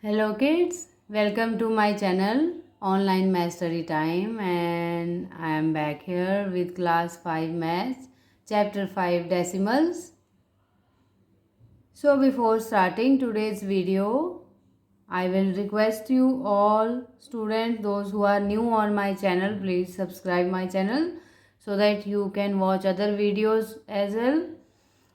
Hello kids, welcome to my channel Online Math Study Time, and I am back here with class 5 maths chapter 5 decimals. So before starting today's video, I will request you all students, those who are new on my channel, please subscribe my channel so that you can watch other videos as well.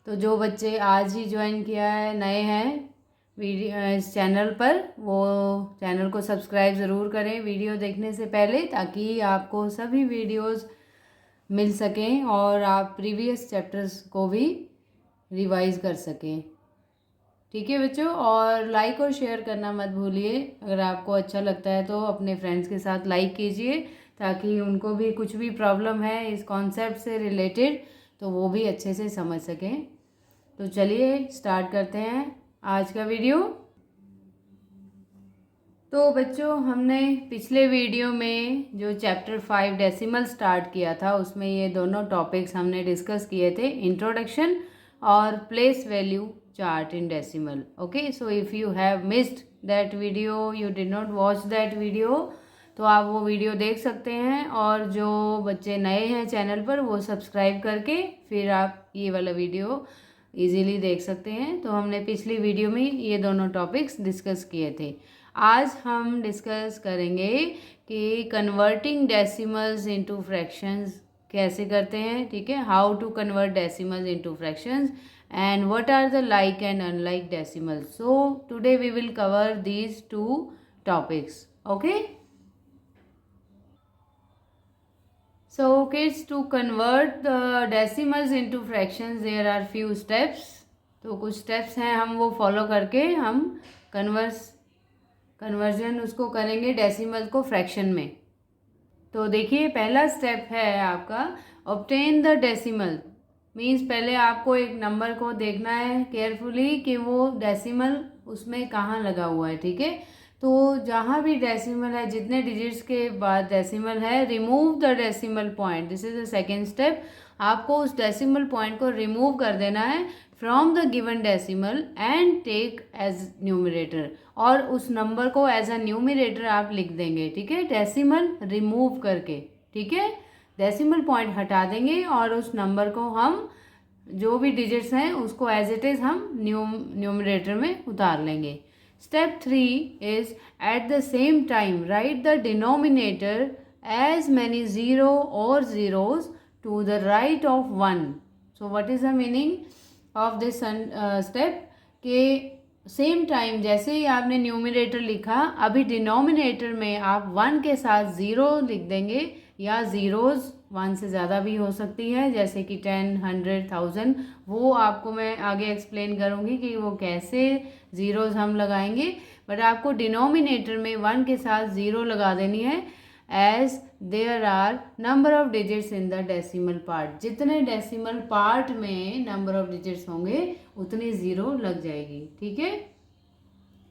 तो जो बच्चे आज ही join किया है, नए हैं video इस channel पर, वो चैनल को सब्सक्राइब ज़रूर करें वीडियो देखने से पहले, ताकि आपको सभी वीडियोस मिल सकें और आप प्रीवियस चैप्टर्स को भी रिवाइज कर सकें। ठीक है बच्चों, और लाइक और शेयर करना मत भूलिए। अगर आपको अच्छा लगता है तो अपने फ्रेंड्स के साथ लाइक कीजिए, ताकि उनको भी कुछ भी प्रॉब्लम है इस कॉन्सेप्ट से रिलेटेड तो वो भी अच्छे से समझ सकें। तो चलिए स्टार्ट करते हैं आज का वीडियो। तो बच्चों, हमने पिछले वीडियो में जो चैप्टर 5 डेसिमल स्टार्ट किया था, उसमें ये दोनों टॉपिक्स हमने डिस्कस किए थे, इंट्रोडक्शन और place value chart in decimal. Okay, so if you have missed that video, you did not watch that video, तो आप वो वीडियो देख सकते हैं। और जो बच्चे नए हैं चैनल पर, वो सब्सक्राइब करके फिर आप ये वाला वीडियो इजीली देख सकते हैं। तो हमने पिछली वीडियो में ये दोनों टॉपिक्स डिस्कस किए थे। आज हम डिस्कस करेंगे कि कन्वर्टिंग डेसिमल्स इनटू फ्रैक्शंस कैसे करते हैं। ठीक है, how to convert decimals into fractions and what are the like and unlike decimals. So today we will cover these two topics. Okay, so kids, to convert the decimals into fractions there are few steps. तो कुछ steps हैं, हम वो follow करके हम conversion उसको करेंगे decimal को फ्रैक्शन में। तो देखिए, पहला स्टेप है आपका ऑब्टेन द डेसिमल। मीन्स पहले आपको एक नंबर को देखना है केयरफुली कि वो डेसिमल उसमें कहाँ लगा हुआ है। ठीक है, तो जहाँ भी डेसिमल है, जितने डिजिट्स के बाद डेसिमल है, remove the decimal point. This is the second step. आपको उस डेसिमल पॉइंट को रिमूव कर देना है from the given decimal and take as numerator, और उस नंबर को एज अ न्यूमरेटर आप लिख देंगे। ठीक है, डेसिमल रिमूव करके। ठीक है, डेसिमल पॉइंट हटा देंगे और उस नंबर को हम, जो भी डिजिट्स हैं, उसको एज इट इज़ हम न्यूमरेटर में उतार लेंगे। Step 3 is at the same time write the denominator as many zero और zeros to the right of 1। So what is the meaning of this step? के सेम टाइम जैसे ही आपने numerator लिखा, अभी डिनोमिनेटर में आप 1 के साथ 0 लिख देंगे, या ज़ीरोज़ 1 से ज़्यादा भी हो सकती है, जैसे कि 10, 100, 1000। वो आपको मैं आगे एक्सप्लेन करूँगी कि वो कैसे ज़ीरोज़ हम लगाएंगे। बट आपको डिनोमिनेटर में 1 के साथ 0 लगा देनी है, as there are number of digits in the decimal part. जितने डेसिमल पार्ट में नंबर ऑफ डिजिट्स होंगे उतनी 0 लग जाएगी। ठीक है,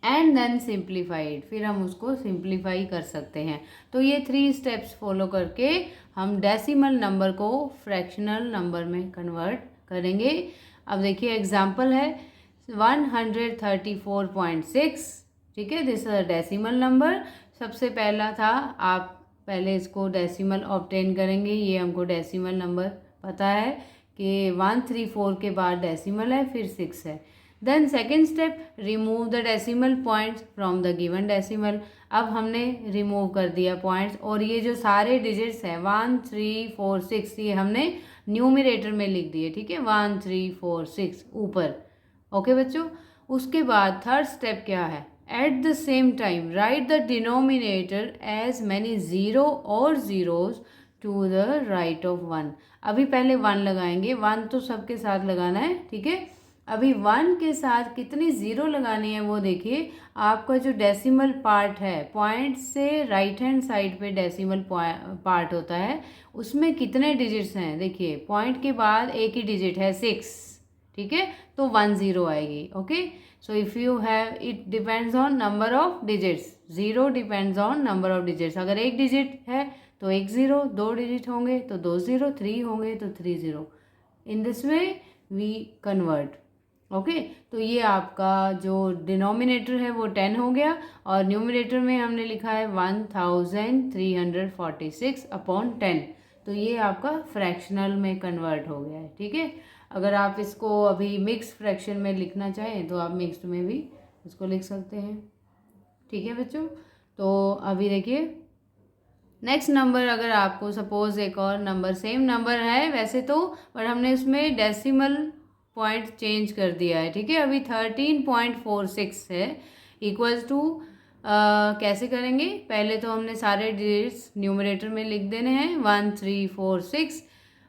एंड देन सिंप्लीफाइड, फिर हम उसको सिंप्लीफाई कर सकते हैं। तो ये 3 स्टेप्स फॉलो करके हम डेसिमल नंबर को फ्रैक्शनल नंबर में कन्वर्ट करेंगे। अब देखिए एग्जांपल है 134.6। ठीक है, this is a decimal number. सबसे पहला था, आप पहले इसको डेसिमल ऑब्टेन करेंगे। ये हमको डेसिमल नंबर पता है कि 134 के बाद डेसिमल है, फिर 6 है। Then second step, remove the decimal points from the given decimal. अब हमने रिमूव कर दिया पॉइंट्स, और ये जो सारे डिजिट्स हैं 1, 3, 4, 6, ये हमने न्यूमरेटर में लिख दिए। ठीक है, 1, 3, 4, 6 ऊपर। ओके बच्चों, उसके बाद थर्ड स्टेप क्या है? At the same time write the denominator as many zero और zeros to the right of 1। अभी पहले 1 लगाएंगे, 1 तो सबके साथ लगाना है। ठीक है, अभी 1 के साथ कितनी 0 लगानी है वो देखिए। आपका जो डेसिमल पार्ट है, पॉइंट से राइट हैंड साइड पे डेसिमल पार्ट होता है, उसमें कितने डिजिट्स हैं? देखिए, पॉइंट के बाद एक ही डिजिट है 6। ठीक है, तो 1 0 आएगी। Okay, so if you have, it depends on number of digits. 0 depends on number of digits. अगर एक डिजिट है तो 1 0, 2 डिजिट होंगे तो 2 0, 3 होंगे तो 3 0। In this way we convert. Okay, तो ये आपका जो डिनोमिनेटर है वो 10 हो गया और न्यूमरेटर में हमने लिखा है 1346 अपॉन 10। तो ये आपका फ्रैक्शनल में कन्वर्ट हो गया है। ठीक है, अगर आप इसको अभी मिक्स फ्रैक्शन में लिखना चाहें तो आप मिक्स्ड में भी इसको लिख सकते हैं। ठीक है बच्चों, तो अभी देखिए नेक्स्ट नंबर, अगर आपको सपोज एक और नंबर सेम नंबर है वैसे तो, पर हमने उसमें डेसिमल पॉइंट चेंज कर दिया है। ठीक है, अभी 13.46 है इक्वल्स टू कैसे करेंगे, पहले तो हमने सारे डिजिट्स न्यूमरेटर में लिख देने हैं 1 3 4 6।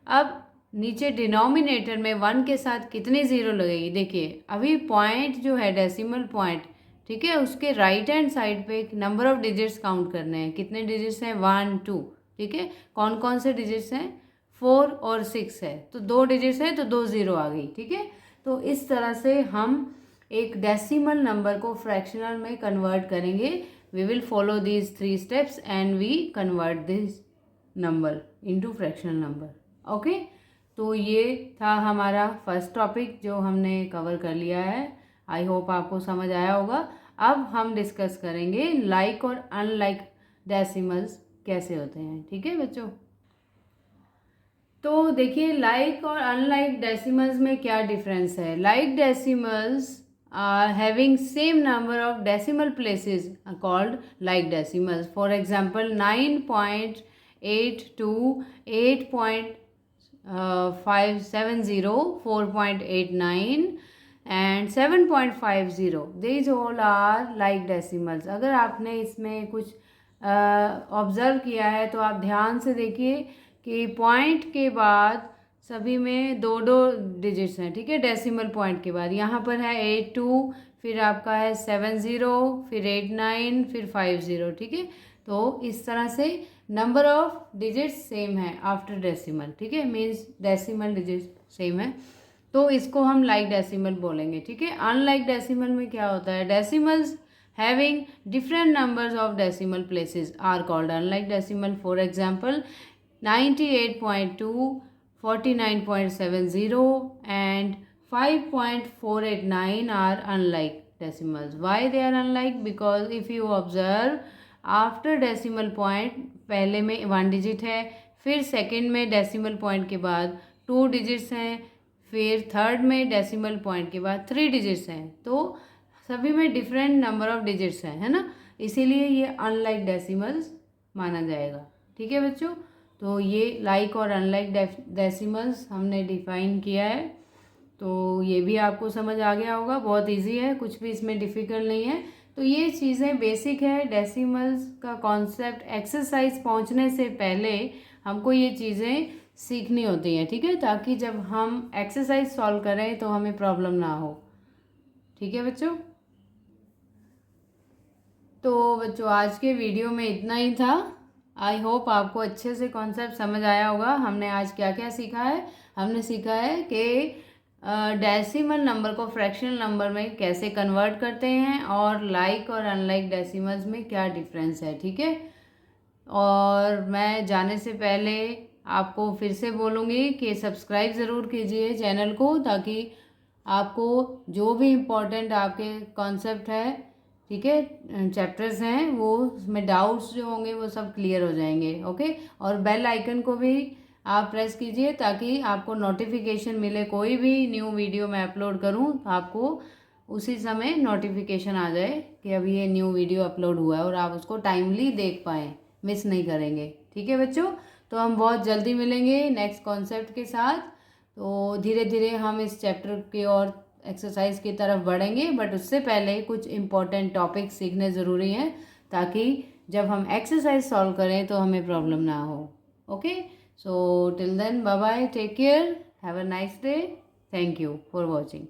अब नीचे डिनोमिनेटर में 1 के साथ कितनी ज़ीरो लगेगी, देखिए अभी पॉइंट जो है डेसिमल पॉइंट, ठीक है, उसके राइट हैंड साइड पे नंबर ऑफ डिजिट्स काउंट करने हैं। कितने डिजिट्स हैं, 1 2। ठीक है, कौन कौन से डिजिट्स हैं, 4 और 6 है, तो 2 डिजिट्स है तो 2 ज़ीरो आ गई। ठीक है, तो इस तरह से हम एक डेसिमल नंबर को फ्रैक्शनल में कन्वर्ट करेंगे। We will follow these 3 steps and we convert this number into fractional number. Okay, तो ये था हमारा फर्स्ट टॉपिक जो हमने कवर कर लिया है। आई होप आपको समझ आया होगा। अब हम डिस्कस करेंगे लाइक और अनलाइक डेसिमल्स कैसे होते हैं। ठीक है बच्चों, तो देखिए लाइक और अनलाइक डेसिमल्स में क्या डिफरेंस है। Like decimals are having same number of decimal places called like decimals. For example 9.8 to 8.570, 4.89 एंड 7.50, these all are like decimals। अगर आपने इसमें कुछ ऑब्ज़र्व किया है तो आप ध्यान से देखिए कि पॉइंट के बाद सभी में 2 डिजिट्स हैं। ठीक है, डेसिमल पॉइंट के बाद यहाँ पर है 82, फिर आपका है 70, फिर 89, फिर 50। ठीक है, तो इस तरह से नंबर ऑफ डिजिट्स सेम है आफ्टर डेसिमल। ठीक है, मीन्स डेसिमल डिजिट्स सेम है, तो इसको हम लाइक डेसिमल बोलेंगे। ठीक है, अनलाइक डेसिमल में क्या होता है, decimals having different numbers of decimal places are called unlike decimal. For example 98.2, 49.70 and 5.489 are unlike decimals. Why they are unlike? Because if you observe after decimal point पहले में 1 digit है, फिर second में decimal point के बाद 2 digits हैं, फिर third में डेसिमल पॉइंट के बाद 3 डिजिट्स हैं, तो सभी में डिफरेंट नंबर ऑफ डिजिट्स हैं, है ना, इसीलिए ये अनलाइक डेसिमल्स माना जाएगा। ठीक है बच्चों, तो ये लाइक और अनलाइक डेसिमल्स हमने डिफाइन किया है, तो ये भी आपको समझ आ गया होगा। बहुत इजी है, कुछ भी इसमें डिफ़िकल्ट नहीं है। तो ये चीज़ें बेसिक है, डेसिमल्स का कॉन्सेप्ट एक्सरसाइज पहुंचने से पहले हमको ये चीज़ें सीखनी होती हैं। ठीक है, ताकि जब हम एक्सरसाइज सॉल्व करें तो हमें प्रॉब्लम ना हो। ठीक है बच्चों, तो बच्चों आज के वीडियो में इतना ही था। आई होप आपको अच्छे से कॉन्सेप्ट समझ आया होगा। हमने आज क्या क्या सीखा है, हमने सीखा है कि डेसिमल नंबर को फ्रैक्शनल नंबर में कैसे कन्वर्ट करते हैं और लाइक और अनलाइक डेसिमल्स में क्या डिफरेंस है। ठीक है, और मैं जाने से पहले आपको फिर से बोलूँगी कि सब्सक्राइब ज़रूर कीजिए चैनल को, ताकि आपको जो भी इम्पोर्टेंट आपके कॉन्सेप्ट है, ठीक है, चैप्टर्स हैं, वो उसमें डाउट्स जो होंगे वो सब क्लियर हो जाएंगे। ओके, और बेल आइकन को भी आप प्रेस कीजिए ताकि आपको नोटिफिकेशन मिले, कोई भी न्यू वीडियो मैं अपलोड करूं तो आपको उसी समय नोटिफिकेशन आ जाए कि अभी ये न्यू वीडियो अपलोड हुआ है और आप उसको टाइमली देख पाएँ, मिस नहीं करेंगे। ठीक है बच्चों, तो हम बहुत जल्दी मिलेंगे नेक्स्ट कॉन्सेप्ट के साथ। तो धीरे धीरे हम इस चैप्टर की और एक्सरसाइज की तरफ बढ़ेंगे, बट उससे पहले कुछ इम्पॉर्टेंट टॉपिक सीखने ज़रूरी हैं, ताकि जब हम एक्सरसाइज सॉल्व करें तो हमें प्रॉब्लम ना हो। Okay, so till then bye bye, take care, have a nice day, thank you for watching.